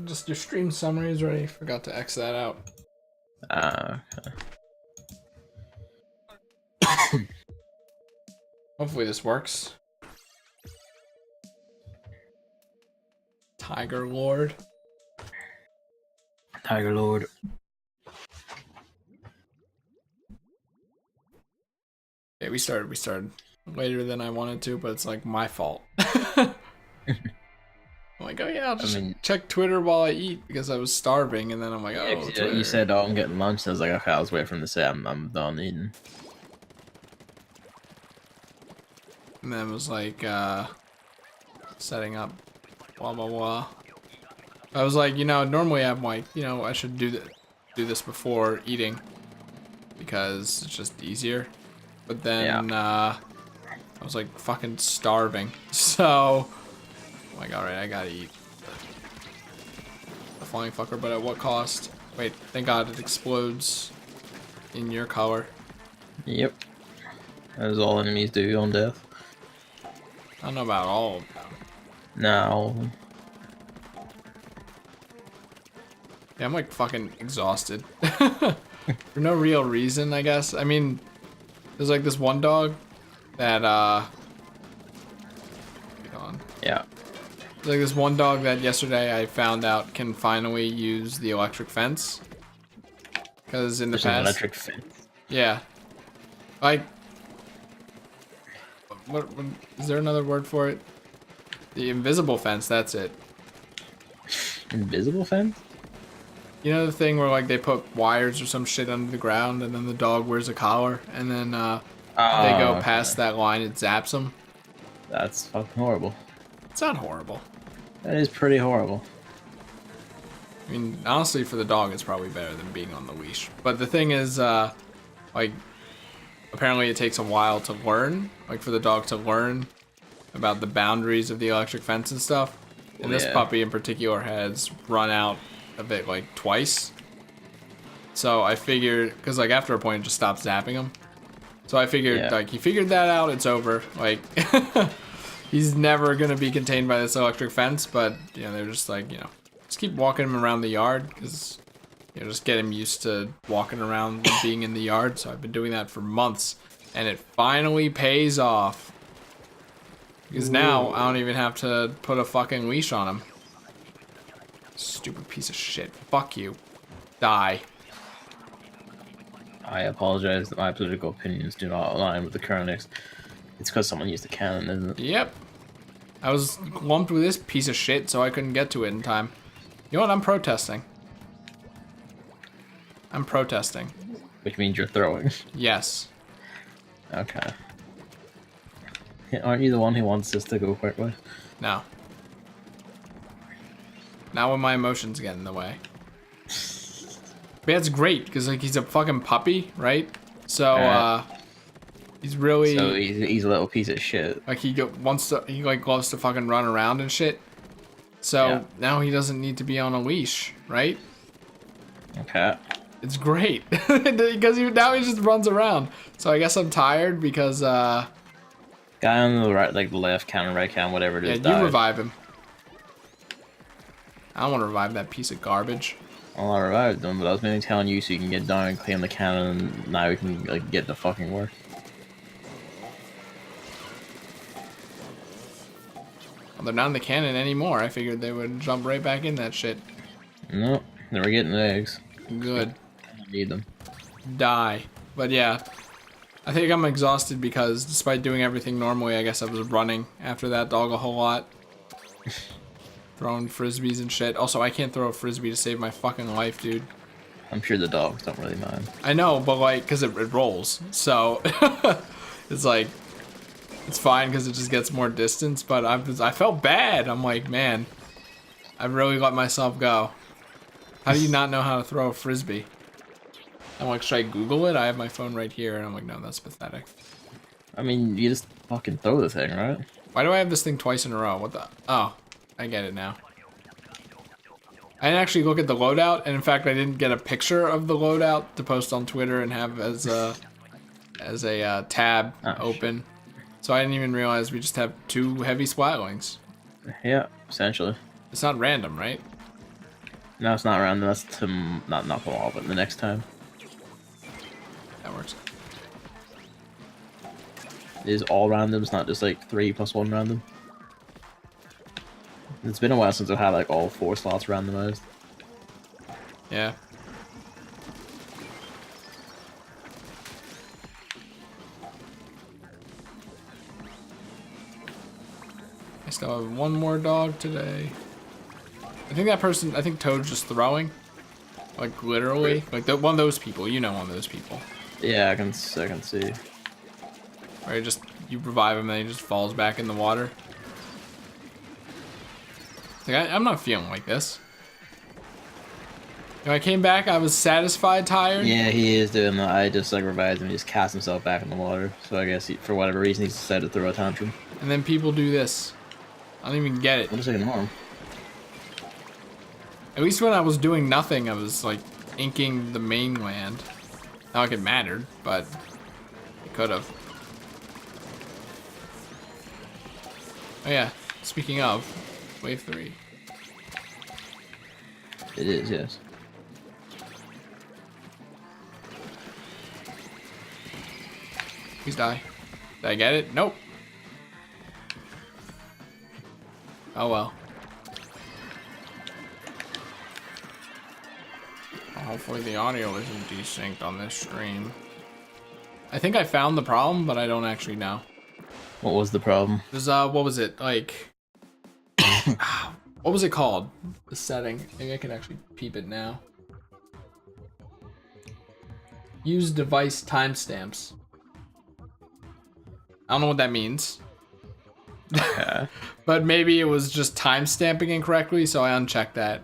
Just your stream summary is ready. Forgot to X that out. Hopefully this works. Tiger Lord. Tiger Lord. Yeah, we started later than I wanted to, but it's like my fault. I'm like, oh yeah, I'll just check Twitter while I eat because I was starving, and then I'm like, oh, Twitter. You said, oh, I'm getting lunch. I was like, okay, I was waiting for him to say I'm done eating. And then it was like, setting up, blah blah blah. I was like, normally I'm like, I should do this before eating because it's just easier. But then I was like fucking starving, so I'm like, all right, I gotta eat the flying fucker, but at what cost? Wait, thank God it explodes in your color. Yep, as all enemies do on death. I don't know about all of them. No, all of them. Yeah, I'm like fucking exhausted for no real reason, I guess. I mean, there's like this one dog that yeah. There's like this one dog that yesterday I found out can finally use the electric fence. Because in the past, electric fence. Yeah. Like, what is there another word for it? The invisible fence, that's it. Invisible fence? You know the thing where like they put wires or some shit under the ground and then the dog wears a collar and then they go past that line, it zaps them? That's fucking horrible. It's not horrible. That is pretty horrible. I mean, honestly, for the dog, it's probably better than being on the leash. But the thing is, like, apparently it takes a while to learn, like for the dog to learn about the boundaries of the electric fence and stuff. And this puppy in particular has run out of it like twice. So I figured, because like after a point it just stops zapping him. So I figured like he figured that out, it's over. Like he's never gonna be contained by this electric fence, but they're just like, just keep walking him around the yard because just get him used to walking around and being in the yard. So I've been doing that for months and it finally pays off. Because now I don't even have to put a fucking leash on him. Stupid piece of shit. Fuck you. Die. I apologize that my political opinions do not align with the current It's because someone used a cannon, isn't it? Yep. I was lumped with this piece of shit, so I couldn't get to it in time. You know what? I'm protesting. I'm protesting. Which means you're throwing. Yes. Okay. Aren't you the one who wants this to go quickly? No. Not when my emotions get in the way. But that's great, because like he's a fucking puppy, right? So he's really so he's a little piece of shit. Like he loves to fucking run around and shit. So now he doesn't need to be on a leash, right? Okay. It's great because now he just runs around. So I guess I'm tired because guy on the right, like the left counter, right counter, whatever it is. Yeah, you revive him. I don't want to revive that piece of garbage. Well, I revived him, but I was mainly telling you so you can get down and claim the cannon, and now we can like get the fucking work. Well, they're not in the cannon anymore. I figured they would jump right back in that shit. Nope, they were getting eggs. Good. I need them. Die. But yeah, I think I'm exhausted because despite doing everything normally, I guess I was running after that dog a whole lot. Throwing frisbees and shit. Also, I can't throw a frisbee to save my fucking life, dude. I'm sure the dogs don't really mind. I know, but like, because it rolls. So, it's like, it's fine because it just gets more distance, but I felt bad. I'm like, man, I really let myself go. How do you not know how to throw a frisbee? I'm like, should I Google it? I have my phone right here, and I'm like, no, that's pathetic. I mean, you just fucking throw the thing, right? Why do I have this thing twice in a row? What the? Oh, I get it now. I didn't actually look at the loadout, and in fact, I didn't get a picture of the loadout to post on Twitter and have as a tab open. So I didn't even realize we just have 2 heavy splatlings. Yeah, essentially. It's not random, right? No, it's not random. That's to not knock them off, but the next time. That works. It is all random. It's not just like 3 + 1 random. It's been a while since I've had like all 4 slots randomized. Yeah. I still have one more dog today. I think Toad's just throwing. Like, literally. Like, one of those people. You know one of those people. Yeah, I can see. Where you revive him and he just falls back in the water. Like, I'm not feeling like this. When I came back, I was satisfied, tired. Yeah, he is doing that. I just like revived him. He just cast himself back in the water. So I guess for whatever reason, he's decided to throw a tantrum. And then people do this. I don't even get it. What is it norm? At least when I was doing nothing, I was like inking the mainland. Not like it mattered, but it could have. Oh yeah, speaking of, wave 3. It is, yes. Please die. Did I get it? Nope. Oh well. Hopefully the audio isn't desynced on this stream. I think I found the problem, but I don't actually know. What was the problem? There's what was it like? What was it called? The setting. Maybe I can actually peep it now. Use device timestamps. I don't know what that means. Yeah. But maybe it was just timestamping incorrectly, so I unchecked that.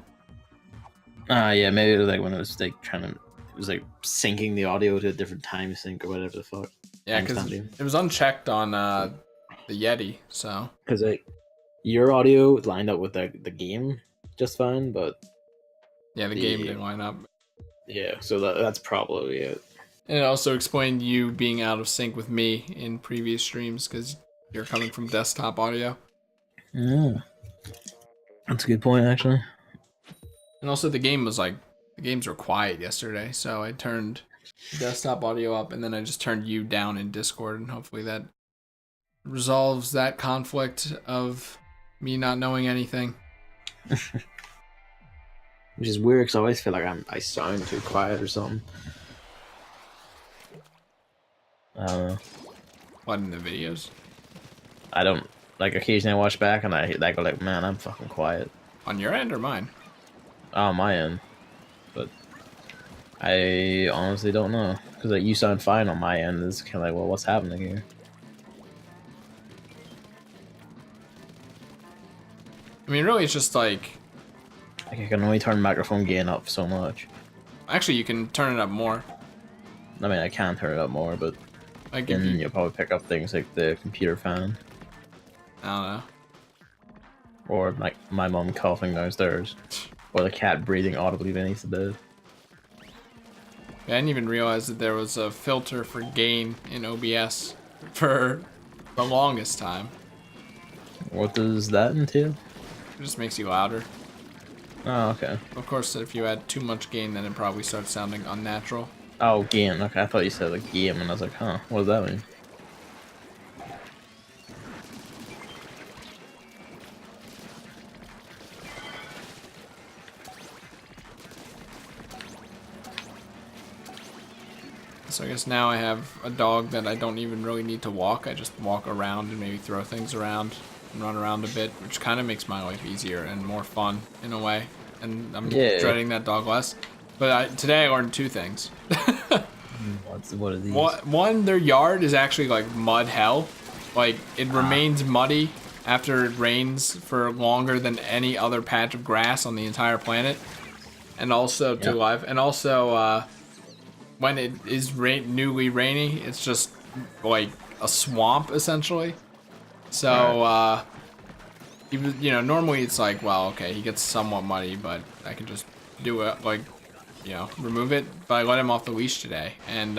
Yeah, maybe it was like when it was like it was like syncing the audio to a different time sync or whatever the fuck. Yeah, because it was unchecked on the Yeti, so. Because like your audio lined up with the game just fine, but yeah, the game didn't line up. Yeah, so that's probably it. And it also explained you being out of sync with me in previous streams because you're coming from desktop audio. Yeah, that's a good point actually. And also the games were quiet yesterday, so I turned desktop audio up and then I just turned you down in Discord, and hopefully that resolves that conflict of me not knowing anything. Which is weird because I always feel like I sound too quiet or something. I don't know. What, in the videos? I don't, like, occasionally I watch back and I go like, man, I'm fucking quiet. On your end or mine? On my end. But I honestly don't know. Because like, you sound fine on my end. It's kind of like, well, what's happening here? I mean, really, it's just like I can only turn microphone gain up so much. Actually, you can turn it up more. I mean, I can turn it up more, but Like, then you'll probably pick up things like the computer fan. I don't know. Or like my mom coughing downstairs. Or the cat breathing audibly beneath the bed. I didn't even realize that there was a filter for gain in OBS for the longest time. What does that entail? It just makes you louder. Oh, okay. Of course, if you add too much gain, then it probably starts sounding unnatural. Oh, gain. Okay, I thought you said like game, and I was like, huh, what does that mean? So I guess now I have a dog that I don't even really need to walk. I just walk around and maybe throw things around and run around a bit, which kind of makes my life easier and more fun in a way. And I'm dreading that dog less. But today I learned 2 things. What are these? One, their yard is actually like mud hell. Like, it remains muddy after it rains for longer than any other patch of grass on the entire planet. And also, when it is newly rainy, it's just like a swamp essentially. So, normally it's like, well, okay, he gets somewhat muddy, but I can just do it, like, remove it. But I let him off the leash today, and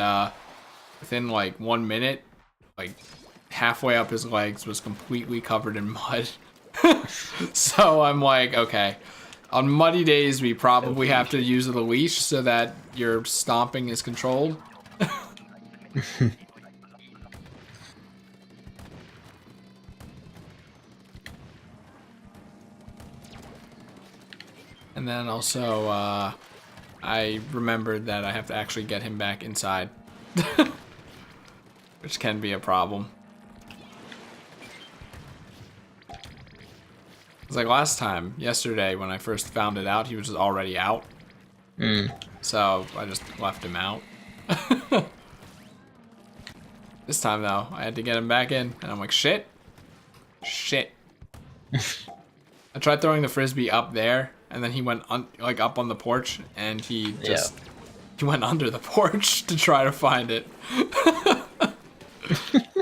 within like 1 minute, like halfway up his legs was completely covered in mud. So I'm like, okay. On muddy days, we probably have to use the leash so that your stomping is controlled. And then also, I remembered that I have to actually get him back inside. Which can be a problem. It's like last time, yesterday, when I first found it out, he was already out. So I just left him out. This time, though, I had to get him back in. And I'm like, shit. Shit. I tried throwing the frisbee up there, and then he went like up on the porch, and he just he went under the porch to try to find it.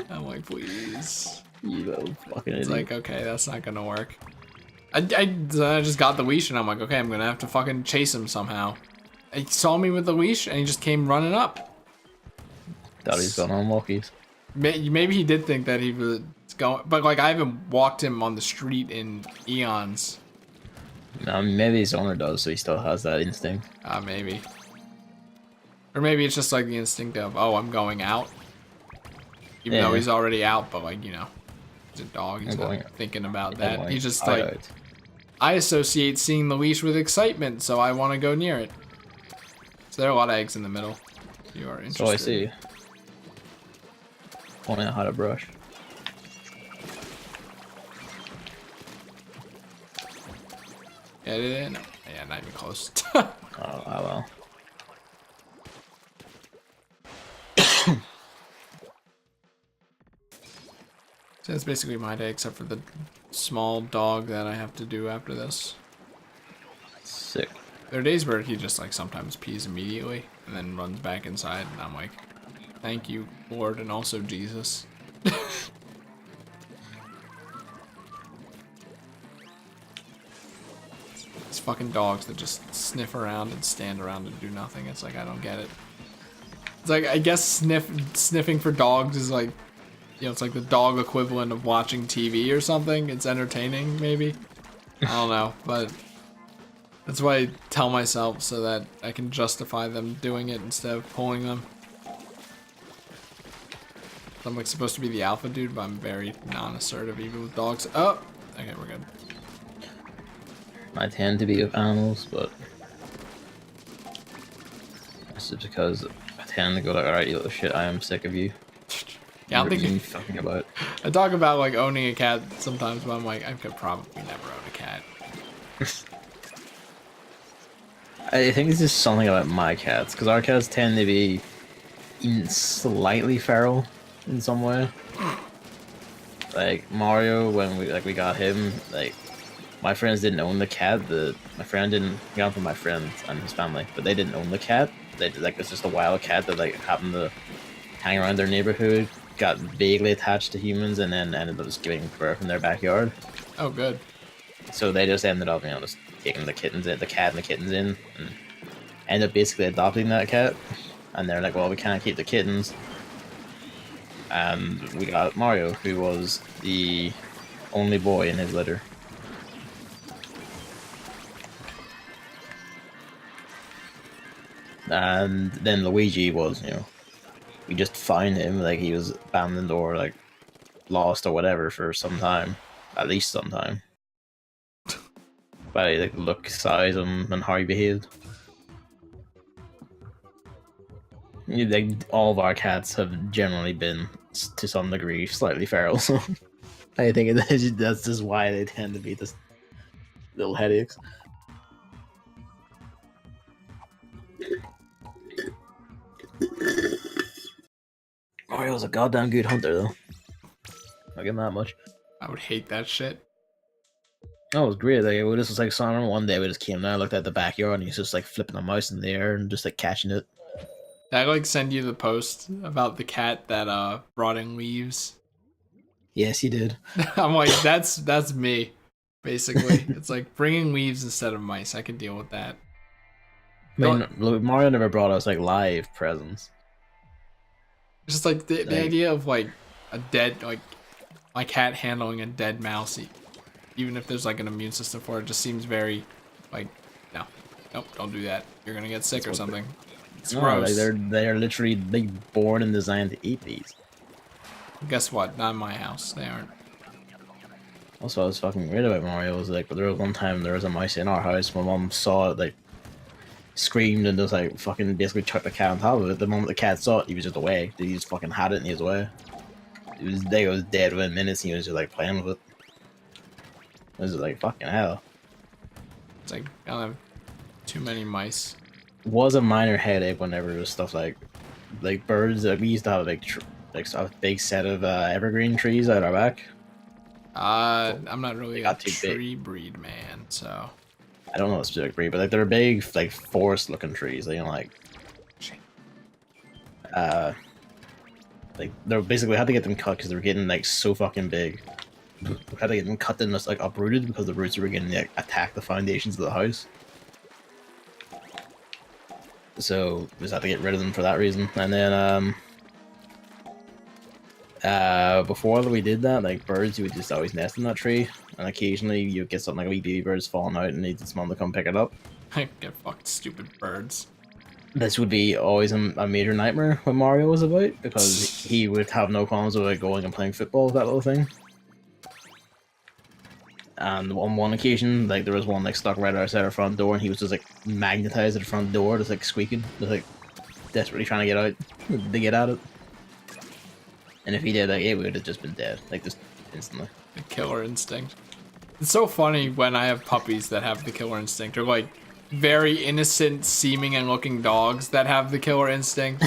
I'm like, please. You little fucking It's idiot. like, okay, that's not gonna work. I just got the leash, and I'm like, okay, I'm gonna have to fucking chase him somehow. He saw me with the leash, and he just came running up. Thought he's going on walkies. Maybe he did think that he was going, but like I haven't walked him on the street in eons. Maybe his owner does, so he still has that instinct. Maybe. Or maybe it's just like the instinct of, oh, I'm going out. Even though he's already out, but like, you know, he's a dog, he's not thinking about that. He's just like, I associate seeing the leash with excitement, so I want to go near it. So there are a lot of eggs in the middle. If you are interested. So I see. Pointing out how to brush. Yeah, no. Yeah, not even close. Oh, well. So that's basically my day, except for the small dog that I have to do after this. Sick. There are days where he just like sometimes pees immediately and then runs back inside, and I'm like, thank you, Lord, and also Jesus. These fucking dogs that just sniff around and stand around and do nothing. It's like, I don't get it. It's like, I guess sniffing for dogs is like, you know, it's like the dog equivalent of watching TV or something. It's entertaining, maybe. I don't know, but that's what I tell myself so that I can justify them doing it instead of pulling them. I'm like supposed to be the alpha dude, but I'm very non-assertive even with dogs. Oh, okay, we're good. I tend to be with animals, but that's just because I tend to go like, alright, you little shit, I am sick of you. Yeah, I don't think fucking about. I talk about like owning a cat sometimes, but I'm like, I could probably never own a cat. I think it's just something about my cats, because our cats tend to be even slightly feral in some way. Like Mario, when we got him, like my friends didn't own the cat. My friend didn't got him from my friends and his family, but they didn't own the cat. They like it's just a wild cat that like happened to hang around their neighborhood, got vaguely attached to humans, and then ended up just giving birth in their backyard. Oh, good. So they just ended up, you know, just taking the kittens in, the cat and the kittens in, and ended up basically adopting that cat. And they're like, well, we can't keep the kittens. And we got Mario, who was the only boy in his litter. And then Luigi was, you know, we just found him, like he was abandoned or like lost or whatever for some time, at least some time. By like look, size, and how he behaved. Like all of our cats have generally been, to some degree, slightly feral. So I think that's just why they tend to be just little headaches. Mario's a goddamn good hunter, though. I'll give him that much. I would hate that shit. Oh, it was great. Like, this was like Salmon. One day we just came down, looked at the backyard, and he's just like flipping a mouse in the air and just like catching it. Did I like send you the post about the cat that brought in leaves? Yes, he did. I'm like, that's me, basically. It's like bringing leaves instead of mice. I can deal with that. I mean, Mario never brought us like live presents. Just like the idea of like a dead, like my cat handling a dead mousey. even if there's like an immune system for it, just seems very like, no, nope, don't do that. You're gonna get sick or something. It's No, like gross. they're literally born and designed to eat these. Guess what? Not in my house. They aren't. Also, I was fucking weird about Mario was like, but there was one time there was a mouse in our house. My mom saw it, like, screamed and just like fucking basically chucked the cat on top of it. The moment the cat saw it, he was just away. He just fucking had it and he was away. It was dead within minutes. And he was just like playing with it. It was like fucking hell. It's like I don't have too many mice. It was a minor headache whenever it was stuff like birds. Like we used to have like a big set of evergreen trees out our back. I'm not really a got too big. tree breed man, so. I don't know the specific breed, but like they're big, like forest-looking trees. They like they're basically we had to get them cut because they were getting like so fucking big. We had to get them cut and just like uprooted because the roots were getting like attack the foundations of the house. So we just had to get rid of them for that reason. And then before we did that, like birds, you would just always nest in that tree, and occasionally you would get something like wee baby birds falling out and need its mom to come pick it up. I get fucked stupid birds. This would be always a major nightmare when Mario was about, because he would have no qualms about going and playing football with that little thing. And on one occasion, like there was one like stuck right outside our front door, and he was just like magnetized at the front door, just like squeaking, just like desperately trying to get out to get at it. And if he did, like, it would have just been dead, like just instantly. The killer instinct. It's so funny when I have puppies that have the killer instinct, or like very innocent seeming and looking dogs that have the killer instinct.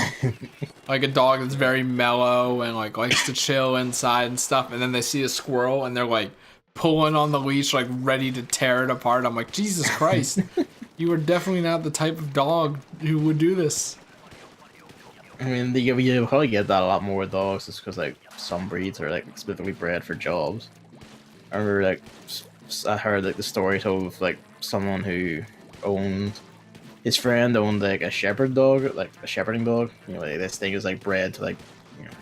Like a dog that's very mellow and like likes to chill inside and stuff, and then they see a squirrel and they're like pulling on the leash, like ready to tear it apart. I'm like, Jesus Christ, you are definitely not the type of dog who would do this. I mean, you probably get that a lot more with dogs, just because like some breeds are like specifically bred for jobs. I remember like I heard like the story told of like someone who his friend owned like a shepherd dog, like a shepherding dog. You know, like, this thing is like bred to like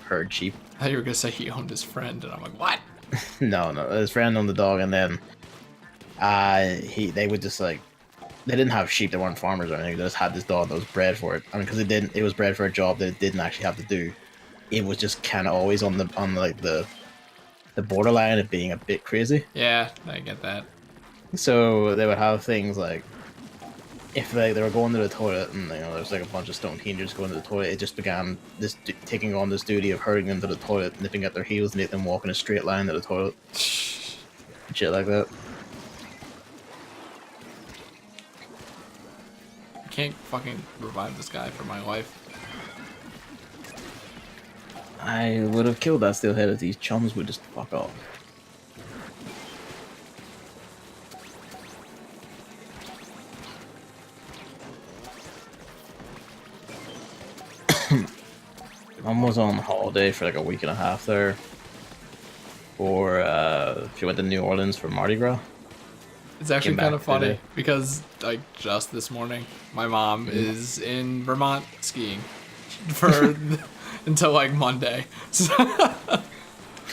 herd sheep. I thought you were gonna say he owned his friend, and I'm like, what? No, his friend owned the dog, and then they would just like. They didn't have sheep. They weren't farmers or anything. They just had this dog that was bred for it. I mean, because it was bred for a job that it didn't actually have to do. It was just kind of always on the borderline of being a bit crazy. Yeah, I get that. So they would have things like, if they were going to the toilet and there's like a bunch of stone teenagers going to the toilet, it just began taking on this duty of herding them to the toilet, nipping at their heels, and making them walk in a straight line to the toilet. Shit like that. Can't fucking revive this guy for my life. I would have killed that steelhead if these chums would just fuck off. Mom was on holiday for like a week and a half there. She went to New Orleans for Mardi Gras. It's actually kind of funny today. because like just this morning, my mom is in Vermont skiing for until like Monday. So,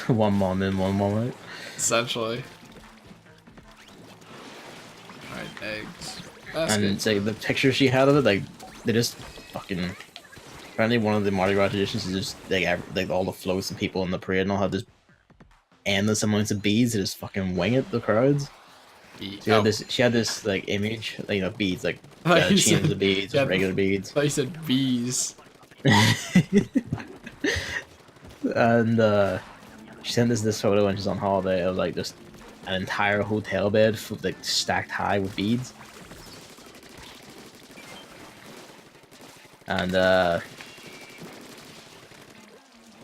One mom in, one mom out. essentially. Alright, eggs. And Basket. it's like the picture she had of it, like they just fucking. Apparently, one of the Mardi Gras traditions is just like all the floats and people in the parade and all have just endless amounts of beads that just fucking wing at the crowds. She had this like image, like, beads, like chains of beads, or regular beads. I thought you said bees. And she sent us this photo when she's on holiday of like just an entire hotel bed like stacked high with beads. And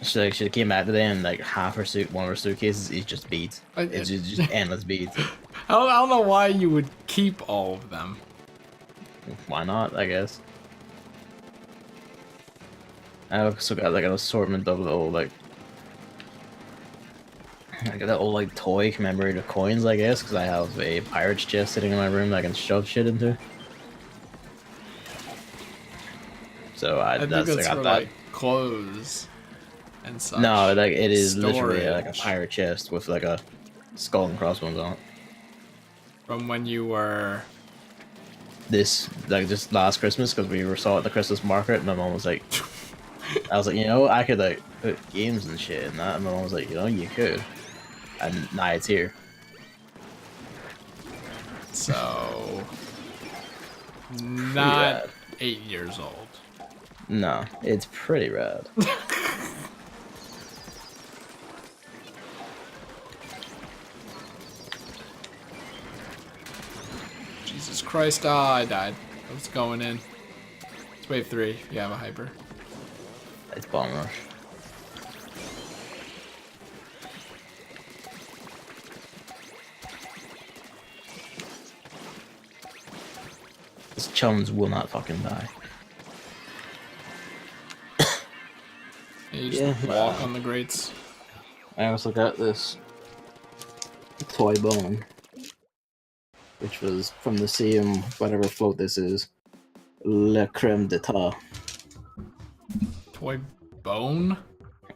she came back today and like one of her suitcases is just beads. It's just endless beads. I don't know why you would keep all of them. Why not, I guess. I also got like an assortment of little like I got that old like toy commemorative coins, I guess, because I have a pirate's chest sitting in my room that I can shove shit into. So I think got that's that. for like clothes and such. No, like it is Storage. literally like a pirate chest with like a skull and crossbones on it. from when you were. This like just last Christmas because we were saw at the Christmas market, and my mom was like, I was like, you know, I could like put games and shit in that, and my mom was like, you know, you could, and now it's here. So. Not rad. 8 years old. No, it's pretty rad. Jesus Christ, I died. I was going in. It's wave 3 if you have a hyper. It's bomb rush. His chums will not fucking die. And you just walk on the grates. I also got this toy bone, which was from the same whatever float this is, Le Creme d'Etat. Toy bone?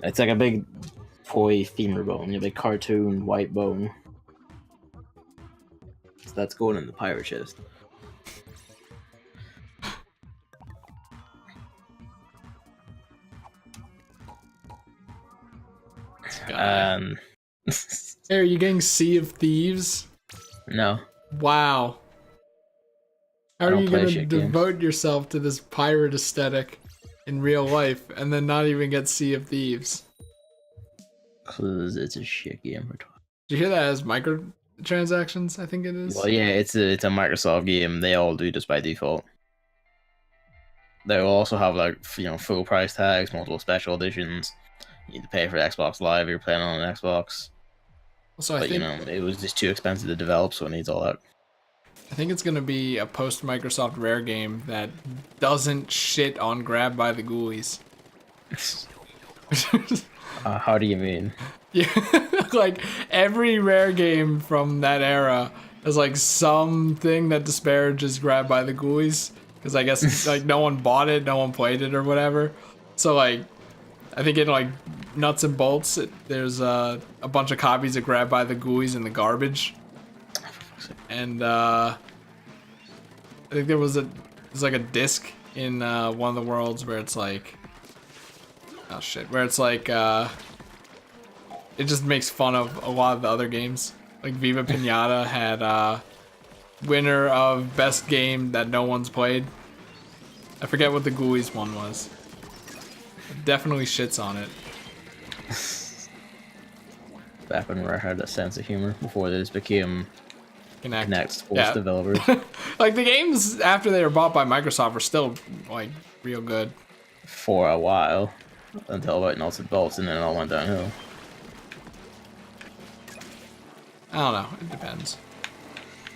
It's like a big toy femur bone, a big cartoon white bone. So that's going in the pirate chest. Hey, are you getting Sea of Thieves? No. Wow. How are don't you play gonna shit devote yourself to this pirate aesthetic in real life and then not even get Sea of Thieves? Cause it's a shit game for toy. Did you hear that as microtransactions? I think it is. Well, yeah, it's a Microsoft game. They all do this by default. They will also have like full price tags, multiple special editions. You need to pay for Xbox Live if you're playing on an Xbox. So I But think it was just too expensive to develop, so it needs all that. I think it's gonna be a post Microsoft Rare game that doesn't shit on Grab by the Ghoulies. How do you mean? Yeah, like every Rare game from that era is like something that disparages Grab by the Ghoulies, because I guess like no one bought it, no one played it or whatever. So like, I think in like nuts and bolts, there's a bunch of copies of Grab by the Ghoulies in the garbage. And I think there's like a disc in one of the worlds where it's like, oh shit, where it's like it just makes fun of a lot of the other games. Like Viva Pinata had winner of best game that no one's played. I forget what the Ghoulies one was. It definitely shits on it. Back when Rare had a sense of humor before this became Connect's forced developers. Like the games after they were bought by Microsoft were still like real good for a while, until about nuts and bolts, and then it all went downhill. I don't know. It depends.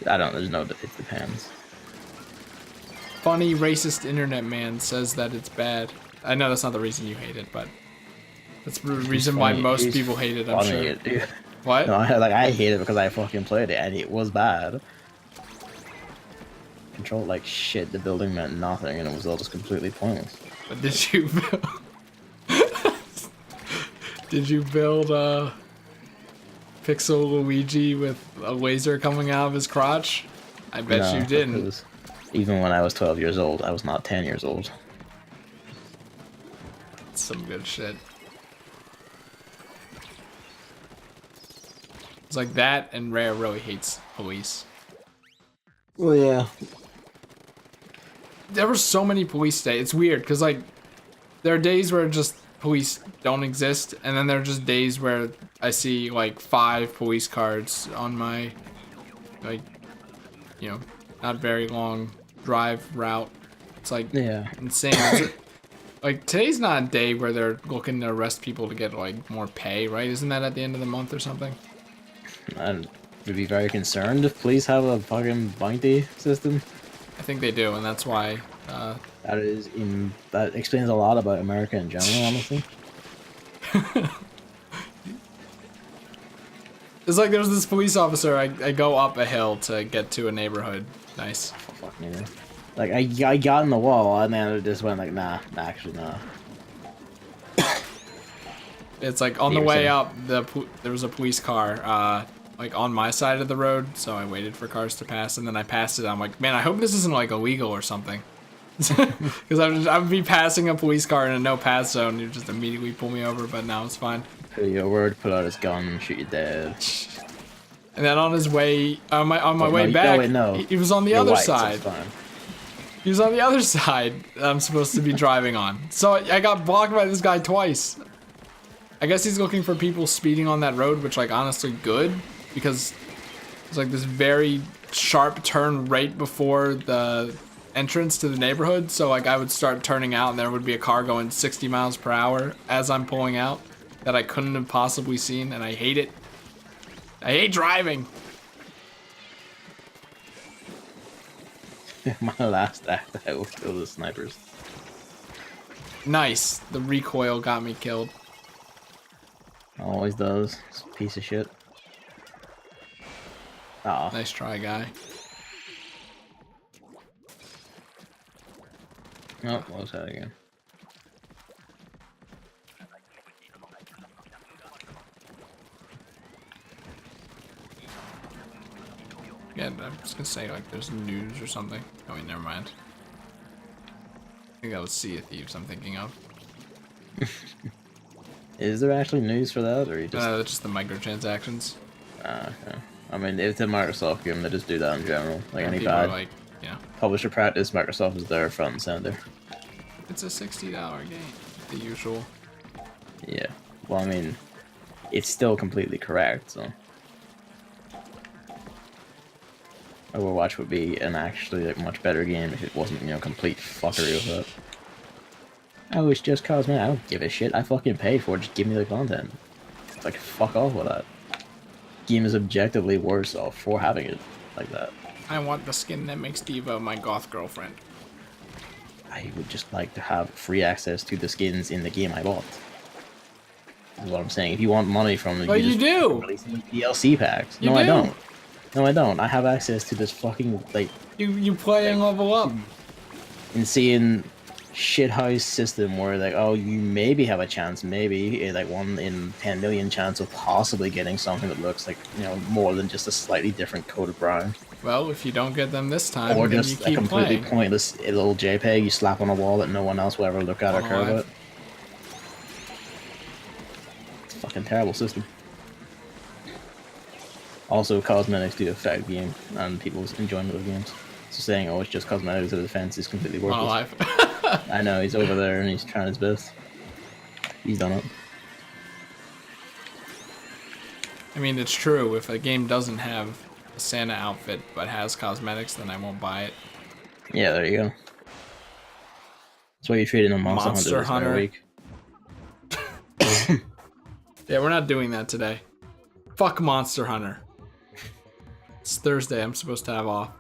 It depends. Funny racist internet man says that it's bad. I know that's not the reason you hate it, but that's the reason why most people hate it, I'm sure. Dude. What? No, I hate it because I fucking played it and it was bad. Controlled like shit, the building meant nothing and it was all just completely pointless. But did you build... Did you build Pixel Luigi with a laser coming out of his crotch? I bet you didn't. Even when I was 12 years old, I was not 10 years old. That's some good shit. It's like that, and Rare really hates police. Well, yeah. There were so many police days. It's weird, because, like, there are days where just police don't exist, and then there are just days where I see, like, 5 police cards on my, like, not very long drive route. It's, like, insane. Like, today's not a day where they're looking to arrest people to get, like, more pay, right? Isn't that at the end of the month or something? I would be very concerned if police have a fucking bounty system. I think they do, and that's why. That explains a lot about America in general, honestly. It's like there's this police officer. I go up a hill to get to a neighborhood. Nice. Oh, fuck me, man. Like I got in the wall and then it just went like nah, actually nah. It's like on the way up, there was a police car, like on my side of the road, so I waited for cars to pass, and then I passed it. I'm like, man, I hope this isn't like illegal or something. Because I would be passing a police car in a no pass zone, you just immediately pull me over, but now it's fine. Put your word, pull out his gun, shoot you dead. And then on his way, on my way no, back, wait, no. he was on the You're other white, so side. it's fine. He was on the other side that I'm supposed to be driving on. So I got blocked by this guy twice. I guess he's looking for people speeding on that road, which, like, honestly good, because it's like this very sharp turn right before the entrance to the neighborhood. So, like, I would start turning out and there would be a car going 60 miles per hour as I'm pulling out that I couldn't have possibly seen, and I hate it. I hate driving. My last act, I will kill the snipers. Nice. The recoil got me killed. Always does. It's a piece of shit. Aw. Nice try, guy. Oh, what was that again? Yeah, I'm just gonna say, like, there's news or something. Oh, wait, never mind. I think that was Sea of Thieves I'm thinking of. Is there actually news for that, or you just... That's just the microtransactions. Okay. I mean, if it's a Microsoft game, they just do that in general. Like, any People are bad like, yeah, publisher practice, Microsoft is there front and center. it's a $60 game. The usual. Yeah. Well, I mean, it's still completely correct, so... Overwatch would be an actually like much better game if it wasn't, you know, complete fuckery with that. Oh, it's just cosmetic. I don't give a shit. I fucking pay for it. Just give me the content. It's like, fuck off with that. Game is objectively worse off for having it like that. I want the skin that makes Diva my goth girlfriend. I would just like to have free access to the skins in the game I bought. That's what I'm saying. If you want money from it, Well, you just do. release DLC packs. You No, I do. don't. No, I don't. I have access to this fucking, like, You play and level up. insane shithouse system where, like, oh, you maybe have a chance, maybe, like, 1 in 10 million chance of possibly getting something that looks like, you know, more than just a slightly different coat of brown. Well, if you don't get them this time, Or then just you a keep completely playing. pointless little JPEG you slap on a wall that no one else will ever look at or care about. It's a fucking terrible system. Also, cosmetics do affect the game and people's enjoyment of games. So saying, oh, it's just cosmetics of the defense is completely worthless. Alive. I know, he's over there and he's trying his best. He's done it. I mean, it's true. If a game doesn't have a Santa outfit but has cosmetics, then I won't buy it. Yeah, there you go. That's why you're treating a Monster Monster Hunter this Hunter. week. Yeah, we're not doing that today. Fuck Monster Hunter. It's Thursday. I'm supposed to have off.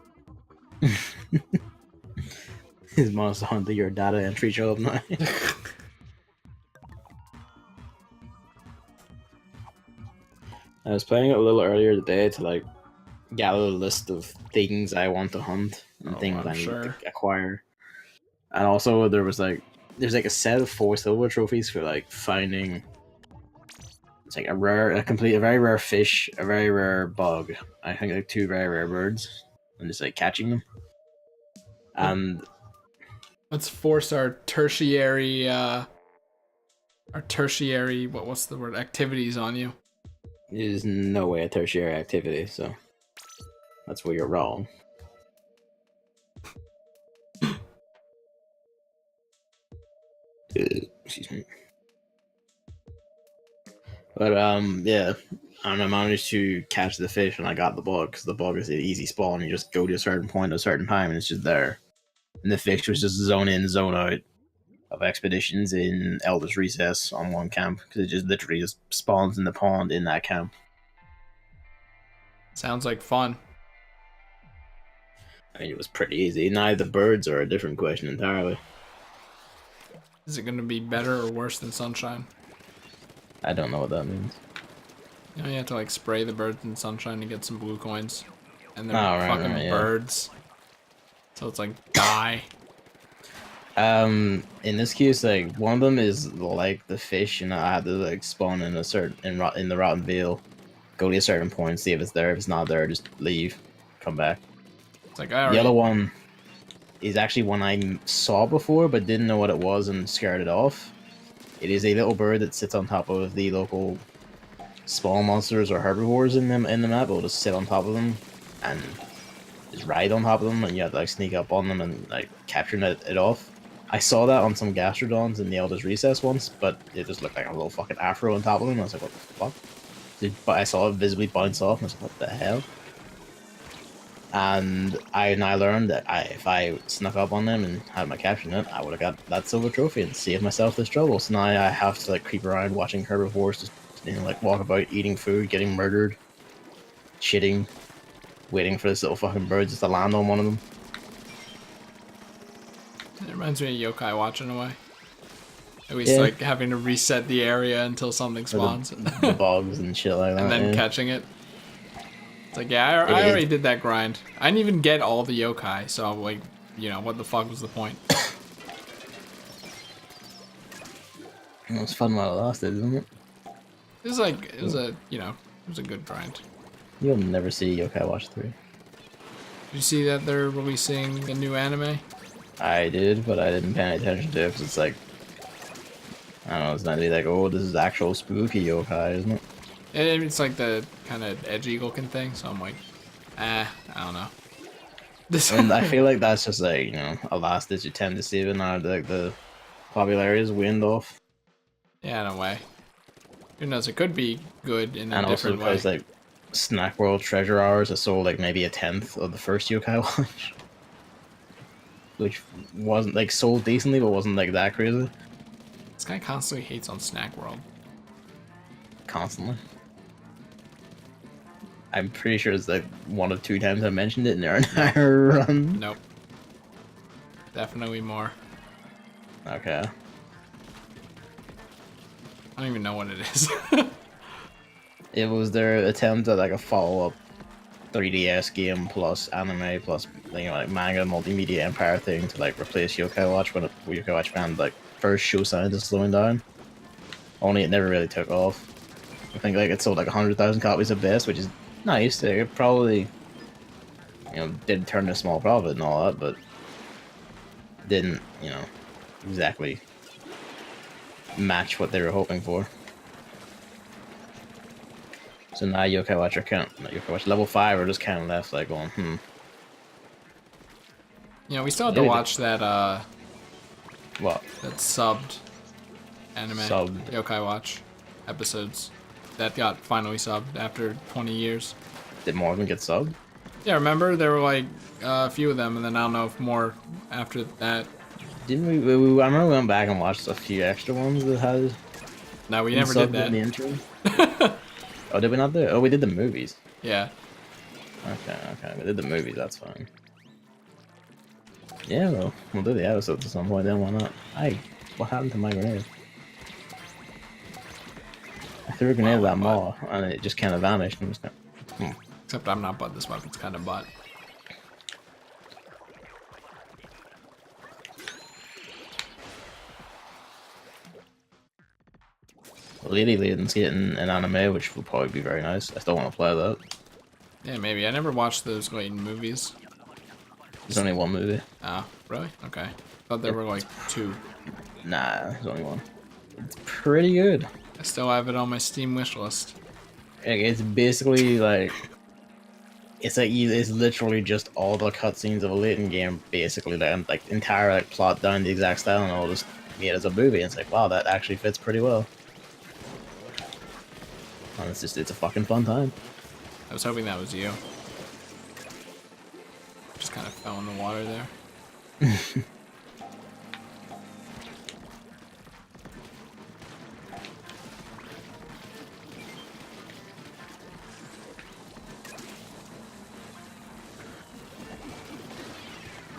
Is Monster Hunter your data entry job now? I was playing it a little earlier today to like gather a list of things I want to hunt and things I'm I need sure. to acquire. And also there's like a set of 4 silver trophies for like finding it's like a very rare fish, a very rare bug, I think like 2 very rare birds, and just like catching them. And Let's force our tertiary, what's the word, activities on you. there's no way a tertiary activity, so that's where you're wrong. Excuse me. But yeah, and I managed to catch the fish, and I got the bug because the bug is an easy spawn. You just go to a certain point at a certain time, and it's just there. And the fish was just zone in, zone out of expeditions in Elder's Recess on one camp because it just literally just spawns in the pond in that camp. Sounds like fun. I mean, it was pretty easy. Now the birds are a different question entirely. Is it going to be better or worse than Sunshine? I don't know what that means. You know, you have to like spray the birds in Sunshine to get some blue coins. And they're Oh, right, fucking right, yeah. birds. So it's like, die. In this case, like one of them is like the fish, and I had to like spawn in a certain in the Rotten Veil, Go to a certain point, see if it's there. If it's not there, just leave, come back. It's like The other one is actually one I saw before, but didn't know what it was and scared it off. It is a little bird that sits on top of the local spawn monsters or herbivores in the map. It'll just sit on top of them and just ride on top of them, and you have to like sneak up on them and like capture it off. I saw that on some Gastrodons in the Eldest Recess once, but it just looked like a little fucking afro on top of them. I was like, what the fuck? But I saw it visibly bounce off, and I was like, what the hell? And I learned that if I snuck up on them and had my capture in it, I would have got that silver trophy and saved myself this trouble. So now I have to like creep around watching herbivores just like walk about eating food, getting murdered, shitting, waiting for this little fucking bird just to land on one of them. It reminds me of Yokai Watch in a way. At least like having to reset the area until something spawns. The bugs and shit like that. And then catching it. It's like, yeah, I already did that grind. I didn't even get all the yokai, so I'm like, you know, what the fuck was the point? It was fun while I lost it, isn't it? It was like, it was a good grind. You'll never see Yokai Watch 3. Did you see that they're releasing a new anime? I did, but I didn't pay any attention to it because it's like, I don't know, it's not really like, oh, this is actual spooky yokai, isn't it? It's like the kind of edgy looking thing, so I'm like, I don't know. And I feel like that's just like, you know, a last ditch attempt to save it now. Like the popularity is waned off. Yeah, in a way. Who knows? It could be good in a and different way. And also because like Snack World Treasure Hours are sold like maybe 1/10 of the first Yokai Watch, which wasn't like sold decently, but wasn't like that crazy. This guy constantly hates on Snack World. Constantly. I'm pretty sure it's like 1 or 2 times I mentioned it in our entire run. Nope. Definitely more. Okay. I don't even know what it is. It was their attempt at like a follow-up 3DS game plus anime plus, you know, like manga multimedia empire thing to like replace Yokai Watch when Yokai Watch found like first show signs of slowing down. Only it never really took off. I think like it sold like 100,000 copies at best, which is nice. It probably, you know, did turn a small profit and all that, but didn't, you know, exactly match what they were hoping for. So now Yokai Watch Yokai Watch level 5 are just kind of left like going, You know, we still have to watch that what? That subbed anime Yokai Watch episodes that got finally subbed after 20 years. Did more of them get subbed? Yeah, remember there were like a few of them, and then I don't know if more after that. Didn't we? I remember we went back and watched a few extra ones that had. No, we never did that. In the intro. Oh, did we not do it? Oh, we did the movies. Yeah. Okay, we did the movies. That's fine. Yeah, well, we'll do the episodes at some point. Then why not? What happened to my grenade? I threw a grenade at that maw, and it just kind of vanished. And just Except I'm not butt this weapon's kind of butt. Lady Layden's getting an anime, which will probably be very nice. I still want to play that. Yeah, maybe. I never watched those Layden movies. There's only one movie. Oh, really? Okay. Thought there were like 2. Nah, there's only one. It's pretty good. I still have it on my Steam wish list. Like, it's basically like it's literally just all the cutscenes of a Layton game, basically, like entire like plot down the exact style and all just made as a movie. And it's like, wow, that actually fits pretty well. And it's a fucking fun time. I was hoping that was you. Just kind of fell in the water there.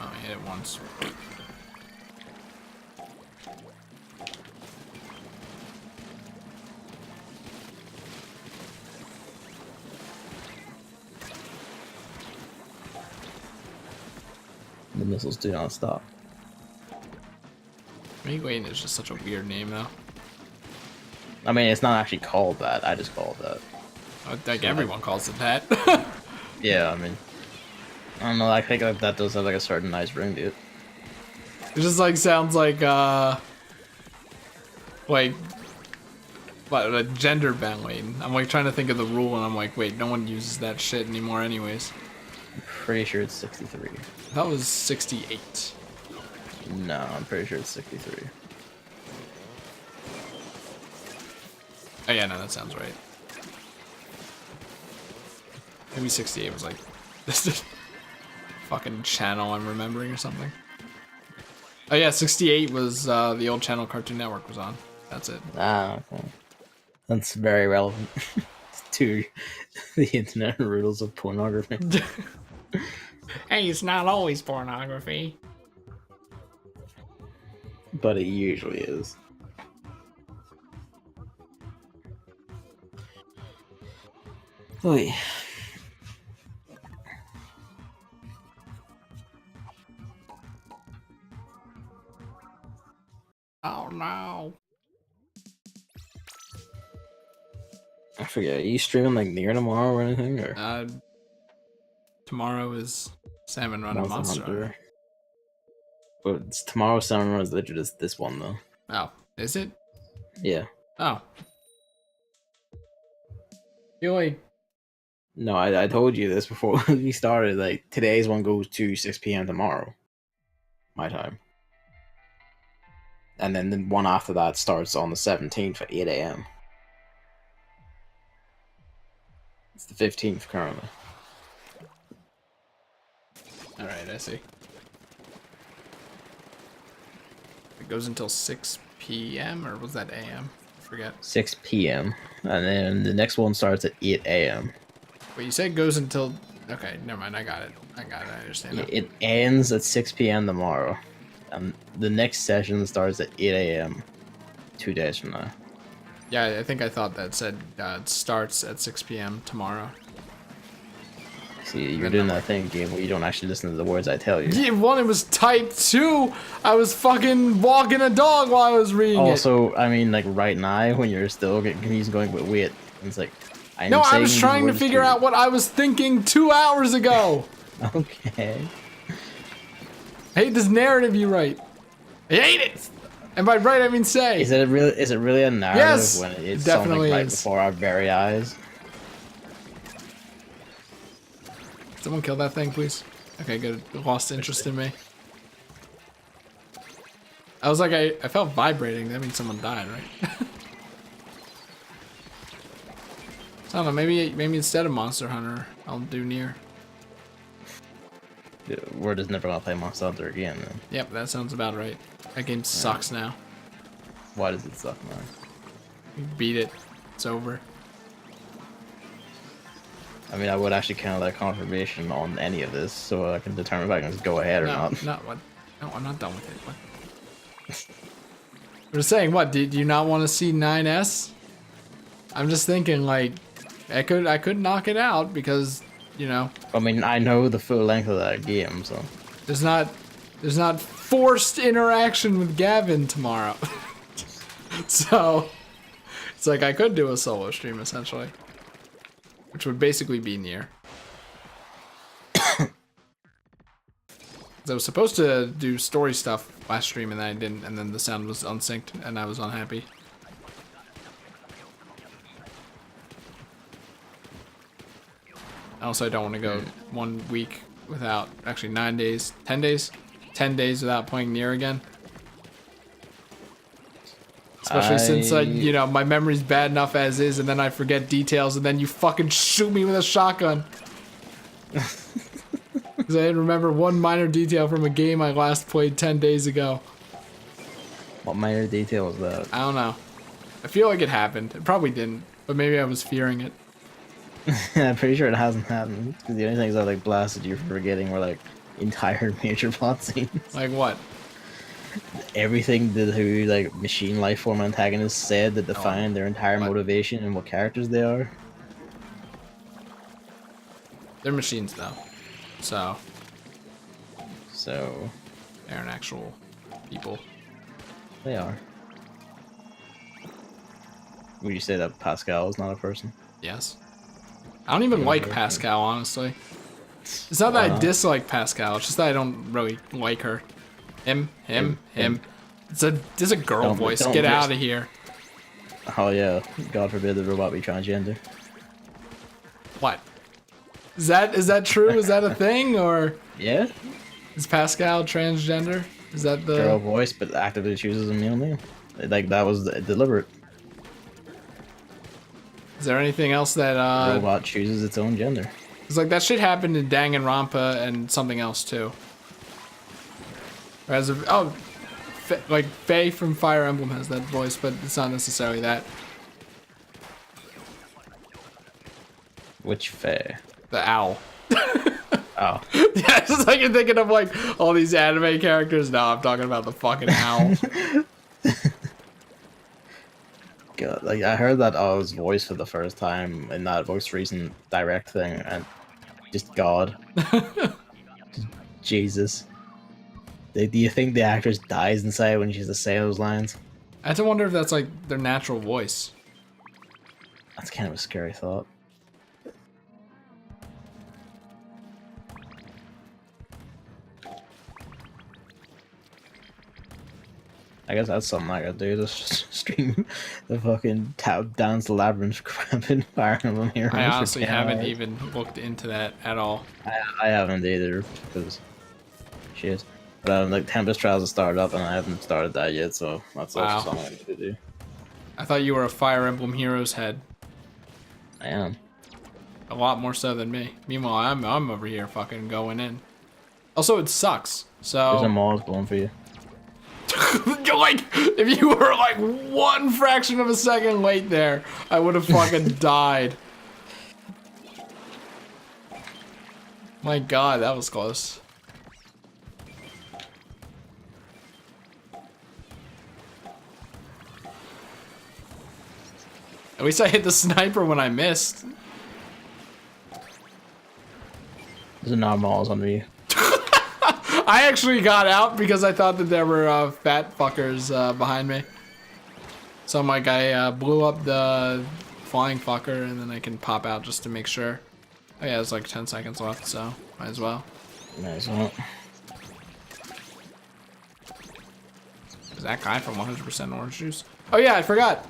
Oh, I hit it once. The missiles do not stop. Wayne is just such a weird name, though. I mean, it's not actually called that. I just called that. Like everyone calls it that. Yeah, I mean, I don't know. I think like that does have like a certain nice ring to it. It just like sounds like what, like gender bending. I'm like trying to think of the rule, and I'm like, wait, no one uses that shit anymore, anyways. I'm pretty sure it's 63. That was 68. No, I'm pretty sure it's 63. Oh yeah, no, that sounds right. Maybe 68 was like this fucking channel I'm remembering or something. Oh yeah, 68 was the old channel Cartoon Network was on. That's it. Ah, okay. That's very relevant to the internet riddles of pornography. Hey, it's not always pornography. But it usually is. Oy. Oh no. I forget. Are you streaming like near tomorrow or anything? Or Tomorrow is Salmon Run and Monster Hunter. But it's tomorrow. Salmon Run is literally just this one though. Oh, is it? Yeah. Oh. Feel like No, I told you this before we started. Like today's one goes to 6 p.m. tomorrow, my time, and then the one after that starts on the 17th at 8 a.m. It's the 15th currently. Alright, I see. It goes until 6 p.m. or was that a.m.? I forget. 6 p.m. and then the next one starts at 8 a.m. Wait, you said it goes until... Okay, never mind. I got it. I understand now. It ends at 6 p.m. tomorrow, and the next session starts at 8 a.m. 2 days from now. Yeah, I think I thought that said it starts at 6 p.m. tomorrow. See, you're doing that thing, Gabe, where you don't actually listen to the words I tell you. Yeah, one, it was typed. Two, I was fucking walking a dog while I was reading it. Also, I mean, like right now, when you're still getting confused going, wait, it's like, No, I was trying to figure out what I was thinking 2 hours ago. Okay. I hate this narrative you write. I hate it. And by right, I mean say. Is it really a narrative Yes, when it's it definitely something right is. before our very eyes? Someone kill that thing, please. Okay, good. Lost interest in me. I was like, I felt vibrating. That means someone died, right? So I don't know. Maybe instead of Monster Hunter, I'll do Nier. We're just never gonna play Monster Hunter again, then. Yep, that sounds about right. That game sucks now. Why does it suck, man? You beat it. It's over. I mean, I would actually count that confirmation on any of this, so I can determine if I can just go ahead or not. No, what? No, I'm not done with it. What? I'm just saying, what? Did you not want to see 9S? I'm just thinking, like, I could knock it out because, you know. I mean, I know the full length of that game, so. There's not forced interaction with Gavin tomorrow. So, it's like I could do a solo stream essentially, which would basically be Nier. I was supposed to do story stuff last stream and then I didn't, and then the sound was unsynced and I was unhappy. Also, I don't want to go 1 week without, actually 9 days, 10 days? 10 days without playing Nier again. Especially since, you know, my memory's bad enough as is, and then I forget details, and then you fucking shoot me with a shotgun. Because I didn't remember one minor detail from a game I last played 10 days ago. What minor detail was that? I don't know. I feel like it happened. It probably didn't, but maybe I was fearing it. I'm pretty sure it hasn't happened. Because the only things I like blasted you for forgetting were like entire major plot scenes. Like what? Everything that who like machine life form antagonists said that defined their entire motivation and what characters they are. They're machines though. So they're an actual people. They are. Would you say that Pascal is not a person? Yes. I don't even like Pascal, honestly. It's not that I dislike Pascal, it's just that I don't really like her. Him. It's a girl voice. Get out of here. Oh yeah, God forbid the robot be transgender. What? Is that true? Is that a thing, or Yeah. is Pascal transgender? Is that the Girl voice, but actively chooses a male name. Like that was deliberate. Is there anything else that Robot chooses its own gender. It's like that shit happened in Danganronpa and something else too. As of, like Faye from Fire Emblem has that voice, but it's not necessarily that. Which Faye? The owl. Oh. Yeah, it's just like you're thinking of like all these anime characters. No, I'm talking about the fucking owl. God, like I heard that Owl's voice for the first time in that most recent direct thing, and just God, Jesus. Do you think the actress dies inside when she has to say those lines? I have to wonder if that's like their natural voice. That's kind of a scary thought. I guess that's something I gotta do. Just stream the fucking Dance Labyrinth crap in Fire Emblem Heroes. I honestly haven't even looked into that at all. I haven't either, because shit. But like Tempest Trials has started up and I haven't started that yet, so that's also something I need to do. I thought you were a Fire Emblem Heroes head. I am. A lot more so than me. Meanwhile, I'm over here fucking going in. Also, it sucks. So there's a mod going for you. You're like, if you were like one fraction of a second late there, I would have fucking died. My God, that was close. At least I hit the sniper when I missed. There's a narwhals under you. I actually got out because I thought that there were fat fuckers behind me. So I'm like, I blew up the flying fucker and then I can pop out just to make sure. Oh yeah, there's like 10 seconds left, so might as well. Nice one. Is that guy from 100% Orange Juice? Oh yeah, I forgot.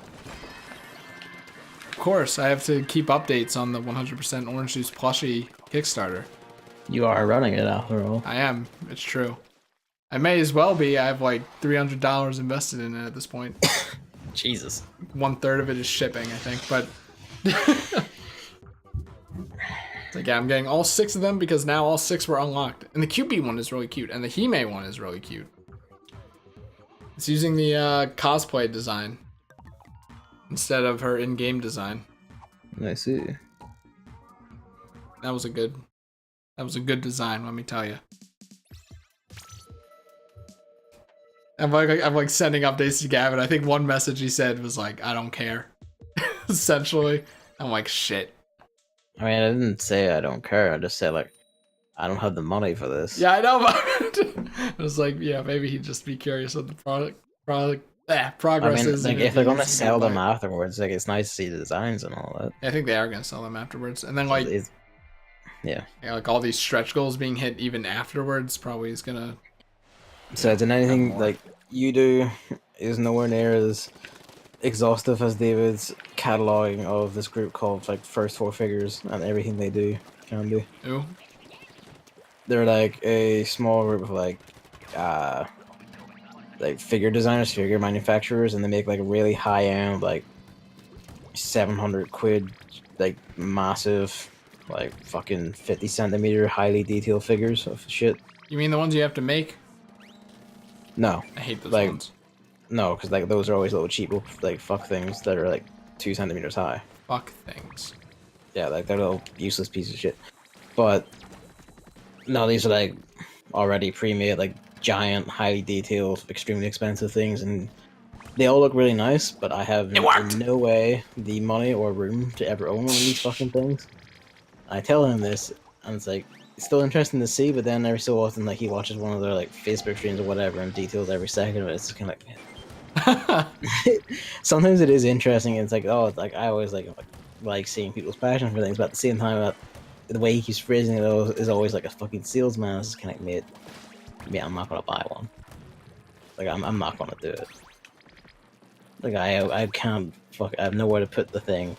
Of course, I have to keep updates on the 100% Orange Juice plushie Kickstarter. You are running it after all. I am. It's true. I may as well be. I have like $300 invested in it at this point. Jesus. 1/3 of it is shipping, I think, but it's like, yeah, I'm getting all 6 of them because now all 6 were unlocked. And the Cupid one is really cute, and the Hime one is really cute. It's using the cosplay design instead of her in-game design. I see. That was a good design, let me tell you. I'm like sending updates to Gavin. I think one message he said was like, I don't care. Essentially. I'm like, shit. I mean, I didn't say I don't care. I just said, like, I don't have the money for this. Yeah, I know, but it was like, yeah, maybe he'd just be curious what the progress I mean, is. like, if they're gonna sell them afterwards, like, it's nice to see the designs and all that. I think they are gonna sell them afterwards. And then, like, yeah, like all these stretch goals being hit even afterwards probably is gonna... So, then anything, like, you do is nowhere near as exhaustive as David's cataloging of this group called, like, First Four Figures and everything they do can do. Ooh. They're, like, a small group of, like figure designers, figure manufacturers, and they make, like, really high-end, like, 700 quid, like, massive, like, fucking 50 centimeter highly detailed figures of shit. You mean the ones you have to make? No. I hate those like, ones. No, because, like, those are always little cheap, like, fuck things that are, like, 2 centimeters high. Fuck things. Yeah, like, they're little useless pieces of shit. But, no, these are, like, already pre-made, like, giant, highly detailed, extremely expensive things, and they all look really nice, but I have in no way the money or room to ever own one of these fucking things. I tell him this, and it's like, it's still interesting to see, but then every so often, like, he watches one of their, like, Facebook streams or whatever, and details every second of it. It's just kind of like, sometimes it is interesting, and it's like, oh, like, I always, like, like seeing people's passion for things, but at the same time, the way he keeps phrasing it is always like a fucking salesman. It's kind of like, mate, I'm not gonna buy one. Like, I'm not gonna do it. Like, I can't I have nowhere to put the thing,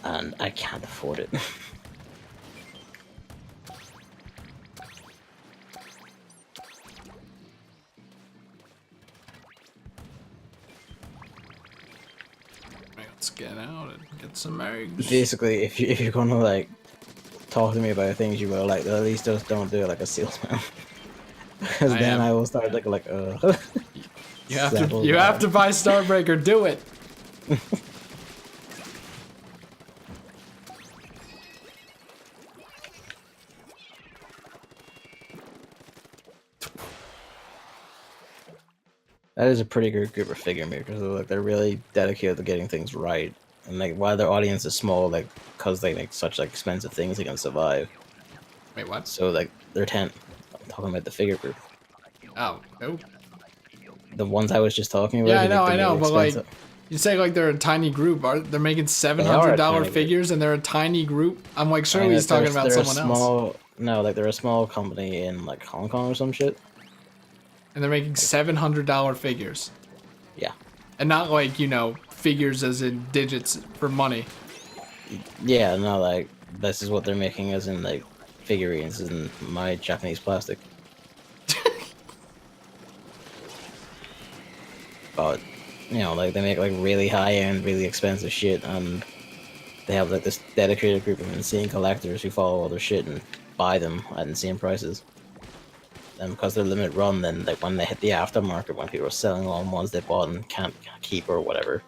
and I can't afford it. Let's get out and get some eggs. Basically, if you're gonna like talk to me about things you will like, at least just don't do it like a salesman. Because then I will start like you have to buy Starbreaker. Do it. That is a pretty good group of figure makers. Like, they're really dedicated to getting things right, and like while their audience is small, like because they make such like expensive things, they can survive. Wait, what? So like I'm talking about the figure group. Oh, no. The ones I was just talking about. Yeah, I know, but like, you say like they're a tiny group. They're making $700 figures, and they're a tiny group. I'm like, surely he's talking about someone else. No, like they're a small company in like Hong Kong or some shit. And they're making $700 figures. Yeah. And not like, figures as in digits for money. Yeah, no, like this is what they're making as in like figurines in my Japanese plastic. But like they make like really high end, really expensive shit, and they have like this dedicated group of insane collectors who follow all their shit and buy them at insane prices. And because they're limited run, then like when they hit the aftermarket, when people are selling on ones they bought and can't keep or whatever,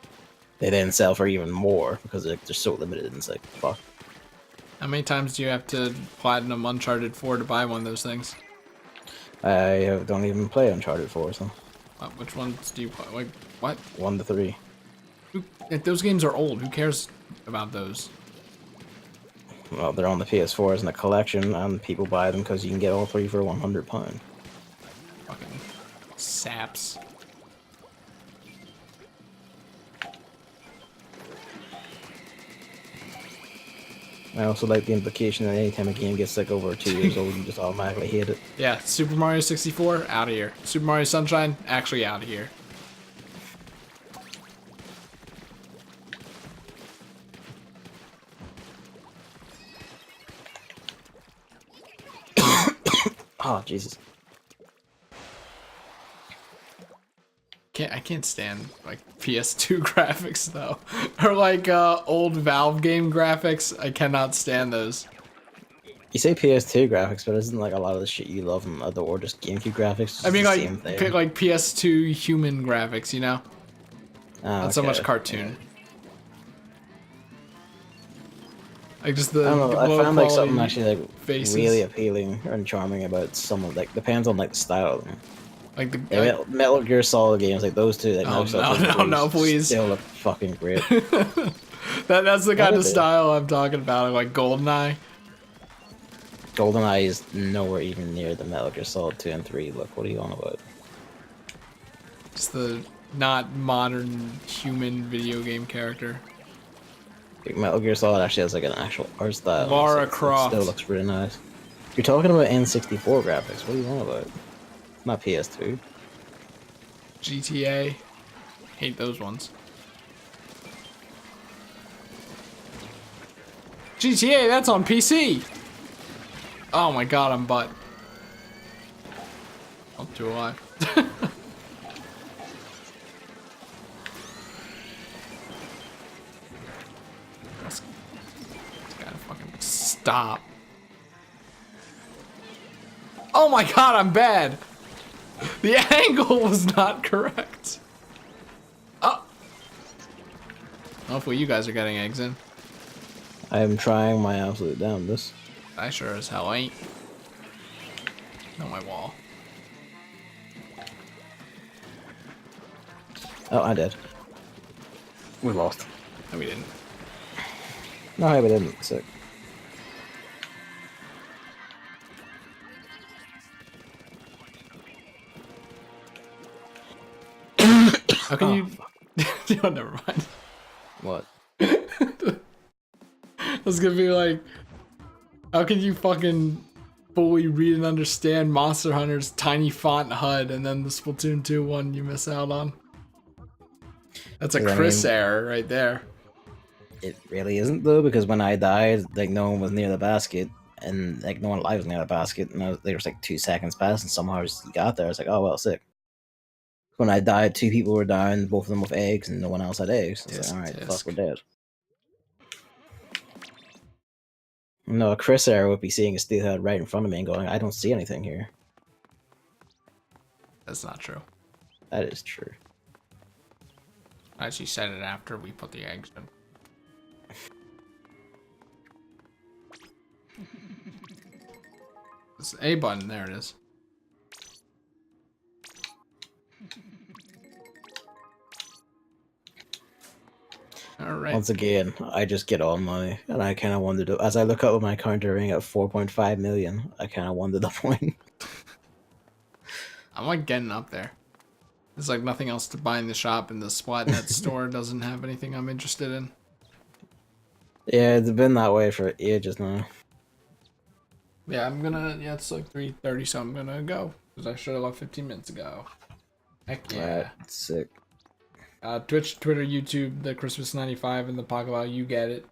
they then sell for even more because they're so limited. And it's like, fuck. How many times do you have to platinum Uncharted 4 to buy one of those things? I don't even play Uncharted 4, so. Which ones do you play? Like, what? 1 to 3. If those games are old, who cares about those? Well, they're on the PS4 as in a collection, and people buy them because you can get all 3 for £100. Fucking saps. I also like the implication that anytime a game gets like over 2 years old, you just automatically hate it. Yeah, Super Mario 64, out of here. Super Mario Sunshine, actually out of here. Oh, Jesus. I can't stand like PS2 graphics though, or like old Valve game graphics. I cannot stand those. You say PS2 graphics, but isn't like a lot of the shit you love and adore just GameCube graphics? I mean, like PS2 human graphics, not so much cartoon. Yeah. Like just the. I don't know. I found like something actually like faces. Really appealing and charming about some of like depends on like the style of them. Like the Metal Gear Solid games, like those two. Like, no, please. Still look fucking great. That's the kind of style I'm talking about. Like GoldenEye. GoldenEye is nowhere even near the Metal Gear Solid 2 and 3. Look, what are you on about? Just the not modern human video game character. Like, Metal Gear Solid actually has like an actual art style. Lara Croft. It still looks really nice. You're talking about N64 graphics. What are you on about? Not PS2. GTA. Hate those ones. GTA, that's on PC. Oh my god, I'm butt. I'm too alive. This gotta fucking stop. Oh my god, I'm bad. The angle was not correct. Oh. Hopefully you guys are getting eggs in. I am trying my absolute damnedest. I sure as hell ain't. On my wall. Oh, I did. We lost. No, we didn't. No, we didn't. Sick. How can you? Oh, never mind. What? was gonna be like, how can you fucking fully read and understand Monster Hunter's tiny font HUD and then the Splatoon 2 one you miss out on? That's a Chris error right there. It really isn't though, because when I died, like no one was near the basket, and like no one alive was near the basket, and there was like 2 seconds passed, and somehow I just got there. I was like, oh well, sick. When I died, 2 people were down, both of them with eggs, and no one else had eggs. I was like, all right, fuck, we're dead. No, a Chris error would be seeing a steelhead right in front of me and going, I don't see anything here. That's not true. That is true. I actually said it after we put the eggs in. It's the A button, there it is. Alright. Once again, I just get all money, and I kind of wondered, as I look up at my counter ring at 4.5 million, I kind of wondered the point. I'm like getting up there. There's like nothing else to buy in the shop, and the Splatnet store doesn't have anything I'm interested in. Yeah, it's been that way for ages now. Yeah, yeah, it's like 3:30, so I'm gonna go. Because I should have left 15 minutes ago. Heck yeah. Sick. Twitch, Twitter, YouTube, the Christmas 95, and the Pokeball, you get it.